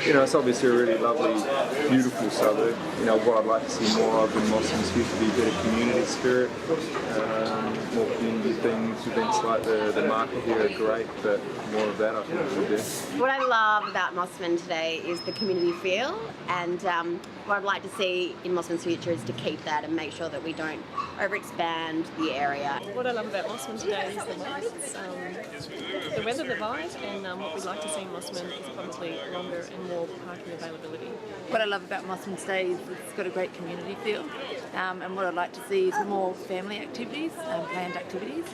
it's obviously a really lovely, beautiful suburb. What I'd like to see more of in Mosman's future would be a bit of community spirit, more community things. Events like the market here are great, but more of that I think would be good. What I love about Mosman today is the community feel, and what I'd like to see in Mosman's future is to keep that and make sure that we don't overexpand the area. What I love about Mosman today is the markets, the weather, the vibe, and what we'd like to see in Mosman is probably longer and more parking availability. What I love about Mosman today is it's got a great community feel, and what I'd like to see is more family activities, planned activities,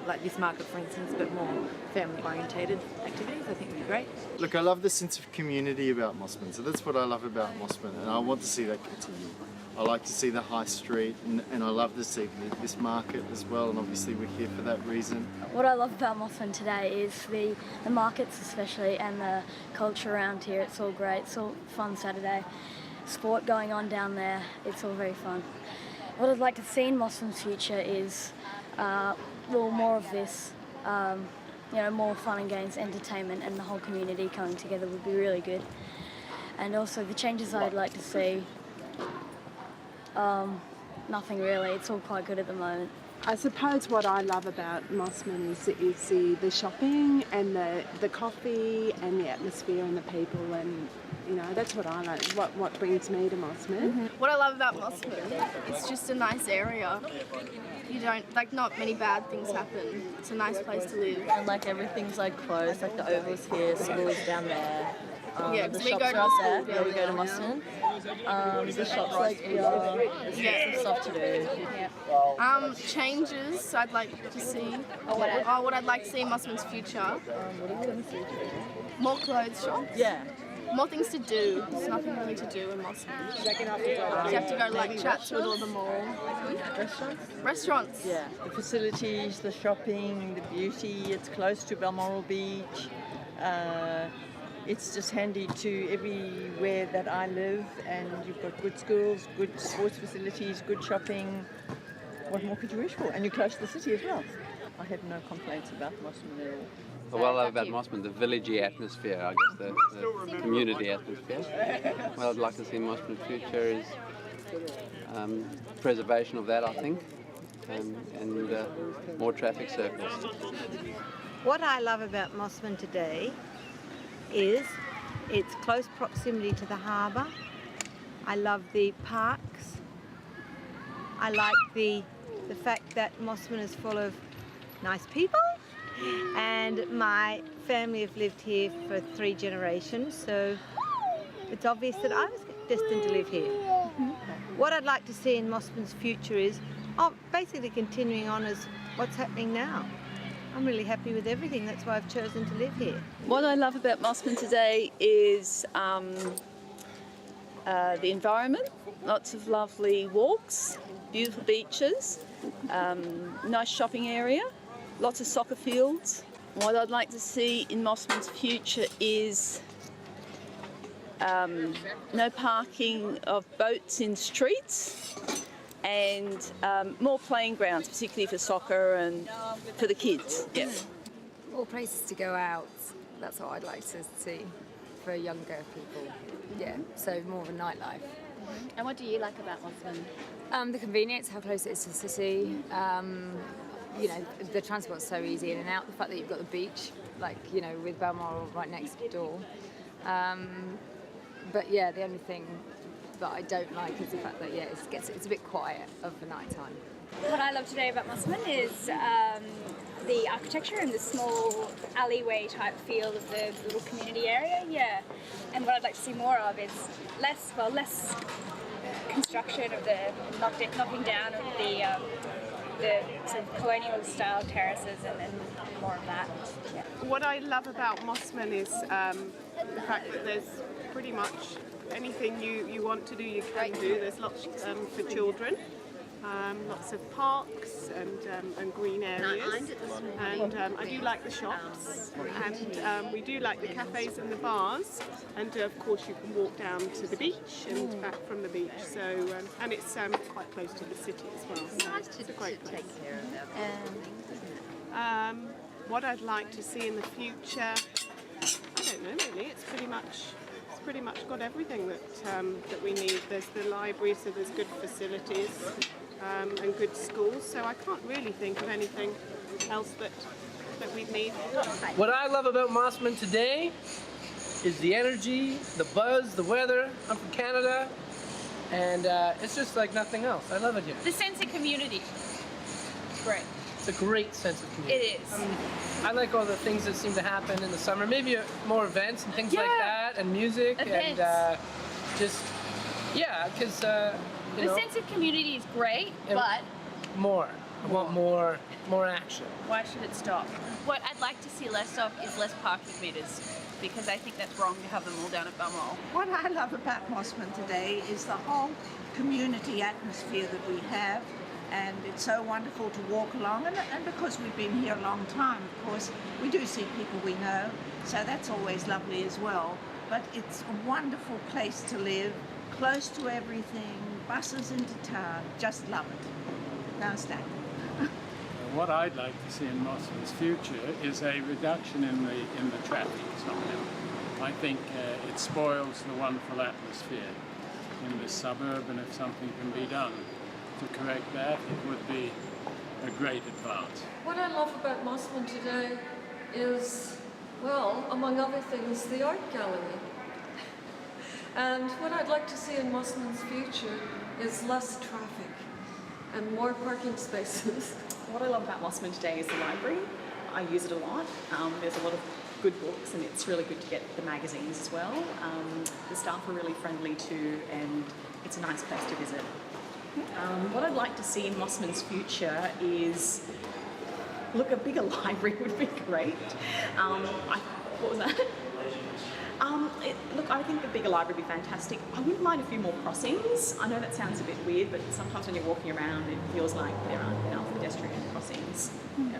like this market for instance, but more family orientated activities I think would be great. Look, I love the sense of community about Mosman, so that's what I love about Mosman, and I want to see that continue. I like to see the high street, and I love to see this market as well, and obviously we're here for that reason. What I love about Mosman today is the markets especially, and the culture around here. It's all great, it's all fun Saturday. Sport going on down there, it's all very fun. What I'd like to see in Mosman's future is more of this, more fun and games, entertainment, and the whole community coming together would be really good. And also the changes I'd like to see, nothing really, it's all quite good at the moment. I suppose what I love about Mosman is the shopping and the coffee and the atmosphere and the people, and that's what I like, what brings me to Mosman. Mm-hmm. What I love about Mosman, it's just a nice area. You don't, not many bad things happen. It's a nice place to live. And everything's close, the Oval's here, school's down there. The we shops go to are up school there. Yeah, we go to Mosman. The shops there's stuff to do. Changes I'd like to see. What I'd like to see in Mosman's future. More clothes shops. Yeah. More things to do. There's nothing really to do in Mosman. You have to go to Chatswood or the mall. Restaurants. Yeah. The facilities, the shopping, the beauty. It's close to Balmoral Beach. It's just handy to everywhere that I live, and you've got good schools, good sports facilities, good shopping. What more could you wish for? And you're close to the city as well. I have no complaints about Mosman at all. What I love about Mosman, the villagey atmosphere, I guess, the community atmosphere. What I'd like to see in Mosman's future is preservation of that, I think, and more traffic circles. What I love about Mosman today is its close proximity to the harbour. I love the parks. I like the fact that Mosman is full of nice people, and my family have lived here for 3 generations, so it's obvious that I was destined to live here. What I'd like to see in Mosman's future is basically continuing on as what's happening now. I'm really happy with everything, that's why I've chosen to live here. What I love about Mosman today is the environment, lots of lovely walks, beautiful beaches, nice shopping area, lots of soccer fields. What I'd like to see in Mosman's future is no parking of boats in streets, and more playing grounds, particularly for soccer and for the kids. Yeah. More places to go out, that's what I'd like to see for younger people. Yeah, so more of a nightlife. And what do you like about Mosman? The convenience, how close it is to the city. The transport's so easy in and out. The fact that you've got the beach, with Balmoral right next door. But yeah, the only thing that I don't like is the fact that it's a bit quiet of the night time. What I love today about Mosman is the architecture and the small alleyway type feel of the little community area. Yeah, and what I'd like to see more of is less construction of the knocking down of the sort of colonial style terraces, and then more of that. Yeah. What I love about Mosman is the fact that there's pretty much anything you want to do, you can do. There's lots for children, lots of parks and green areas. And I do like the shops, and we do like the cafes and the bars. And of course you can walk down to the beach and back from the beach. So and it's quite close to the city as well. So it's a great place. What I'd like to see in the future, I don't know really. It's pretty much pretty much got everything that we need. There's the library, so there's good facilities and good schools. So I can't really think of anything else that we need. What I love about Mosman today is the energy, the buzz, the weather. I'm from Canada, and it's just like nothing else. I love it here. The sense of community. Great. It's a great sense of community. It is. I like all the things that seem to happen in the summer. Maybe more events and things like that, and music, Events. and just, yeah, because, you The know, sense of community is great, and but more. I want more action. why should it stop? What I'd like to see less of is less parking meters, because I think that's wrong to have them all down at Balmoral. What I love about Mosman today is the whole community atmosphere that we have, and it's so wonderful to walk along, and because we've been here a long time, of course, we do see people we know, so that's always lovely as well. But it's a wonderful place to live, close to everything, buses into town, just love it. Now stay. What I'd like to see in Mosman's future is a reduction in the traffic somehow. I think it spoils the wonderful atmosphere in this suburb, and if something can be done to correct that, it would be a great advance. What I love about Mosman today is, well, among other things, the art gallery. And what I'd like to see in Mosman's future is less traffic and more parking spaces. What I love about Mosman today is the library. I use it a lot. There's a lot of good books, and it's really good to get the magazines as well. The staff are really friendly too, and it's a nice place to visit. What I'd like to see in Mosman's future is, look, a bigger library would be great. What was that? Look, I think the bigger library would be fantastic. I wouldn't mind a few more crossings. I know that sounds a bit weird, but sometimes when you're walking around, it feels like there aren't enough pedestrian crossings. Yeah.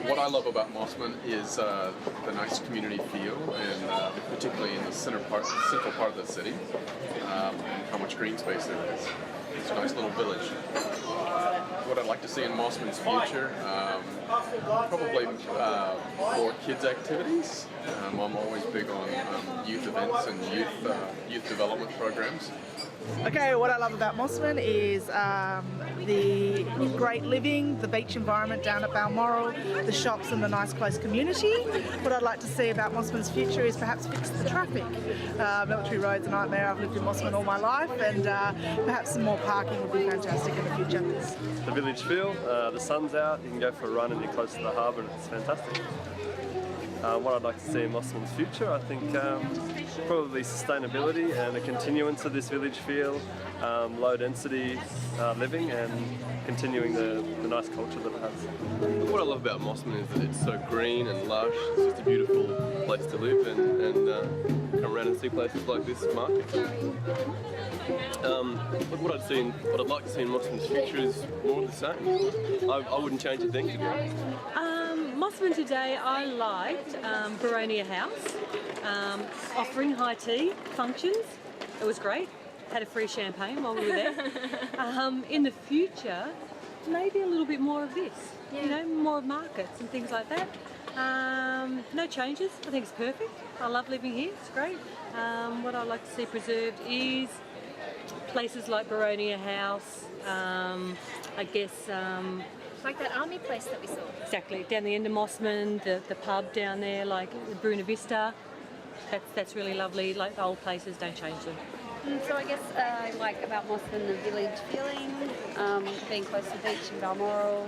What I love about Mosman is the nice community feel, and particularly in the central part of the city, and how much green space there is. It's a nice little village. What I'd like to see in Mosman's future, probably more kids activities. I'm always big on youth events and youth development programs. Okay, what I love about Mosman is the great living, the beach environment down at Balmoral, the shops and the nice close community. What I'd like to see about Mosman's future is perhaps fix the traffic. Military Road's a nightmare. I've lived in Mosman all my life, and perhaps some more parking would be fantastic in the future. The village feel, the sun's out, you can go for a run and you're close to the harbour, and it's fantastic. What I'd like to see in Mosman's future, I think probably sustainability and a continuance of this village feel, low density living, and continuing the nice culture that it has. What I love about Mosman is that it's so green and lush. It's just a beautiful place to live, and come around and see places like this market. Look, what I'd like to see in Mosman's future is more of the same. I wouldn't change a thing, to be honest. Mosman today, I liked Baronia House, offering high tea functions. It was great. Had a free champagne while we were there. In the future, maybe a little bit more of this. You know, more markets and things like that. No changes. I think it's perfect. I love living here. It's great. What I'd like to see preserved is places like Baronia House. I guess. Like that army place that we saw. Exactly, down the end of Mosman, the pub down there, like Bruna Vista. That's really lovely. Like the old places, don't change them. So I guess I like about Mosman the village feeling, being close to the beach in Balmoral.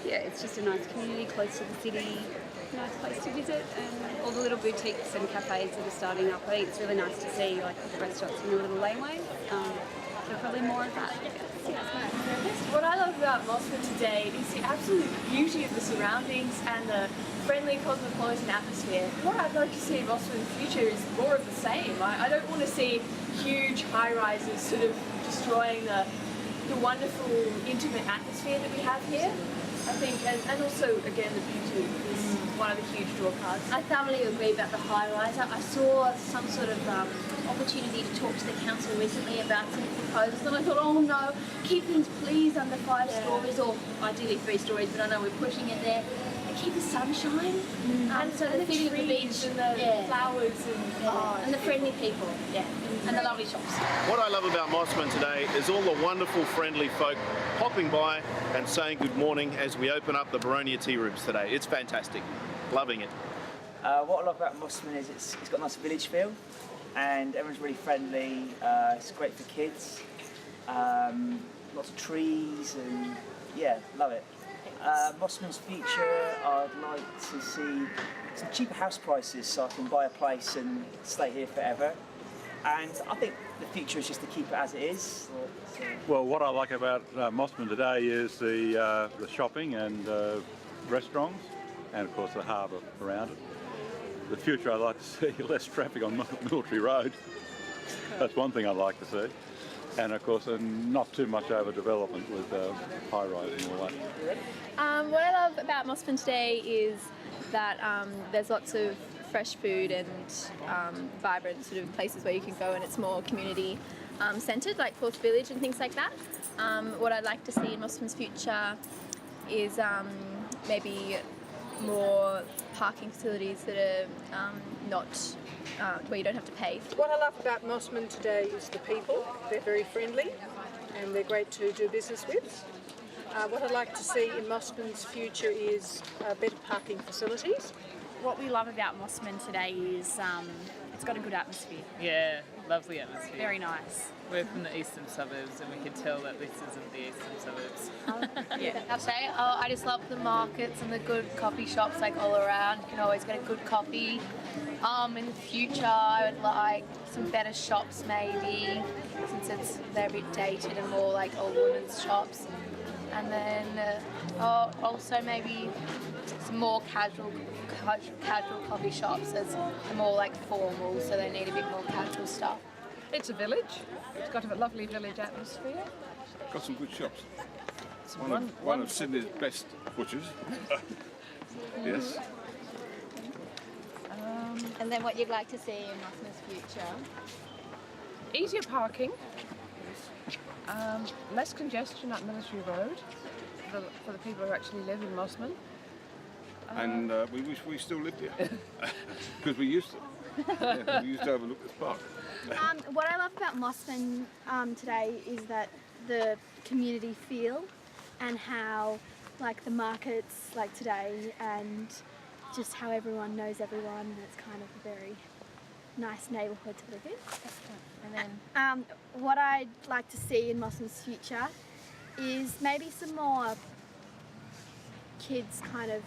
It's just a nice community close to the city, nice place to visit, and all the little boutiques and cafes that are starting up. I think it's really nice to see like the restaurants in the little laneways. So probably more of that. What I love about Mosman today is the absolute beauty of the surroundings and the friendly cosmopolitan atmosphere. What I'd like to see in Mosman in the future is more of the same. I don't want to see huge high-rises sort of destroying the wonderful intimate atmosphere that we have here. I think, and also again the beauty is one of the huge draw cards. I thoroughly agree about the high-rise. I saw some sort of opportunity to talk to the council recently about some proposals, and I thought, oh no, keep things please under 5 stories, or ideally 3 stories, but I know we're pushing it there. keep the sunshine and so the the beauty of the trees beach and the flowers and the friendly people, and the lovely shops. What I love about Mossman today is all the wonderful, friendly folk popping by and saying good morning as we open up the Boronia tea rooms today. It's fantastic. Loving it. What I love about Mossman is it's got a nice village feel, and everyone's really friendly. It's great for kids. Lots of trees, and yeah, love it. Mossman's future, I'd like to see some cheaper house prices so I can buy a place and stay here forever. And I think the future is just to keep it as it is. Well, what I like about Mossman today is the shopping and restaurants, and of course the harbour around it. The future, I'd like to see less traffic on Military Road. That's one thing I'd like to see. And of course, not too much overdevelopment with high rise and all that. What I love about Mossman today is that there's lots of fresh food and vibrant sort of places where you can go, and it's more community centred, like Fourth Village and things like that. What I'd like to see in Mossman's future is maybe more parking facilities that are not where you don't have to pay. What I love about Mossman today is the people. They're very friendly and they're great to do business with. What I'd like to see in Mossman's future is better parking facilities. What we love about Mossman today is it's got a good atmosphere. Yeah, lovely atmosphere. Very nice. We're from the eastern suburbs and we can tell that this isn't the eastern suburbs. Yeah, I'll say I just love the markets and the good coffee shops like all around. You can always get a good coffee. In the future, I would like some better shops maybe, since they're a bit dated and more like old women's shops. And then also maybe some more casual coffee shops as they're more like formal, so they need a bit more casual stuff. It's a village. It's got a lovely village atmosphere. Got some good shops. One of Sydney's best butchers. Yes. And then what you'd like to see in Mossman's future? Easier parking, less congestion at Military Road for the people who actually live in Mossman. And we wish we still lived here because we used to. Yeah, we used to overlook this park. What I love about Mossman today is that the community feel and how like the markets like today and just how everyone knows everyone. It's kind of a very nice neighbourhood to live in. And then what I'd like to see in Mossman's future is maybe some more kids kind of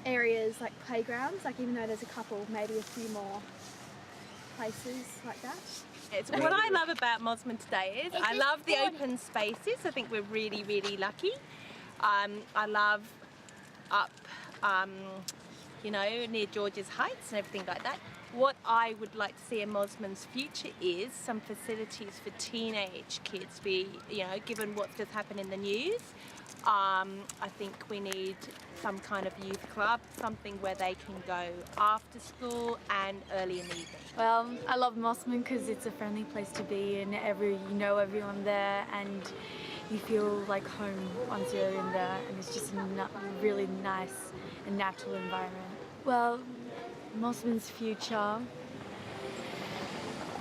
areas like playgrounds, like even though there's a couple, maybe a few more places like that. It's what I love about Mossman today is I love the open spaces. I think we're really, really lucky. I love up, near George's Heights and everything like that. What I would like to see in Mossman's future is some facilities for teenage kids. Given what's just happened in the news, I think we need some kind of youth club, something where they can go after school and early in the evening. Well, I love Mossman because it's a friendly place to be and you know everyone there and you feel like home once you're in there, and it's just a really nice and natural environment. Well, Mossman's future,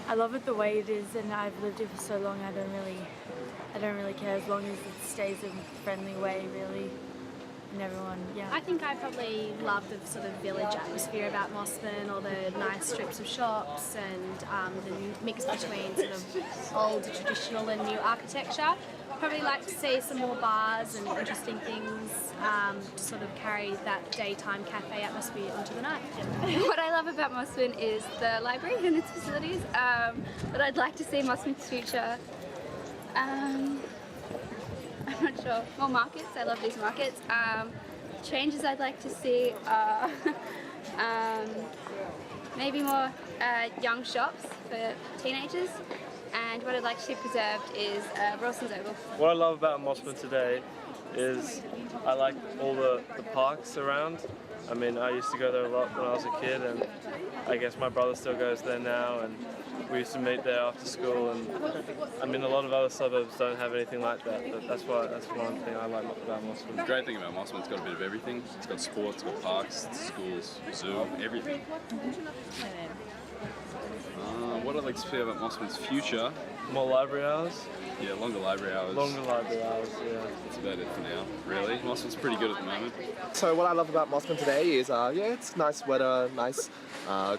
I love it the way it is, and I've lived it for so long. I don't really care as long as it stays in a friendly way, really. And everyone, yeah. I think I probably love the sort of village atmosphere about Mossman, all the nice strips of shops and the mix between sort of old traditional and new architecture. Probably like to see some more bars and interesting things to sort of carry that daytime cafe atmosphere onto the night. What I love about Mossman is the library and its facilities. What I'd like to see in Mossman's future, I'm not sure. More markets. I love these markets. Changes I'd like to see are maybe more young shops for teenagers. And what I'd like to see preserved is Rawson's Oval. What I love about Mossman today is I like all the parks around. I mean, I used to go there a lot when I was a kid, and I guess my brother still goes there now, and we used to meet there after school. And I mean, a lot of other suburbs don't have anything like that, but that's one thing I like about Mosman. The great thing about Mosman, it's got a bit of everything. It's got sports, it's got parks, schools, zoo, everything. What I'd like to see about Mosman's future? More library hours? Yeah, longer library hours. Longer library hours, yeah. That's about it for now, really. Mosman's pretty good at the moment. So what I love about Mosman today is, it's nice weather, nice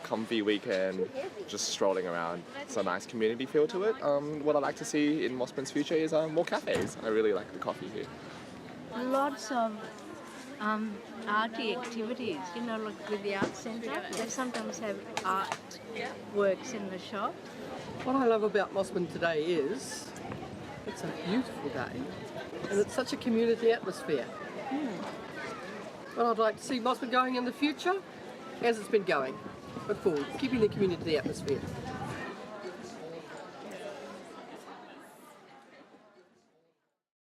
comfy weekend, just strolling around. It's a nice community feel to it. What I'd like to see in Mosman's future is more cafes. I really like the coffee here. Lots of arty activities, like with the art centre. They sometimes have art works in the shop. What I love about Mosman today is it's a beautiful day and it's such a community atmosphere. What I'd like to see Mosman going in the future, as it's been going, but forward, keeping the community atmosphere.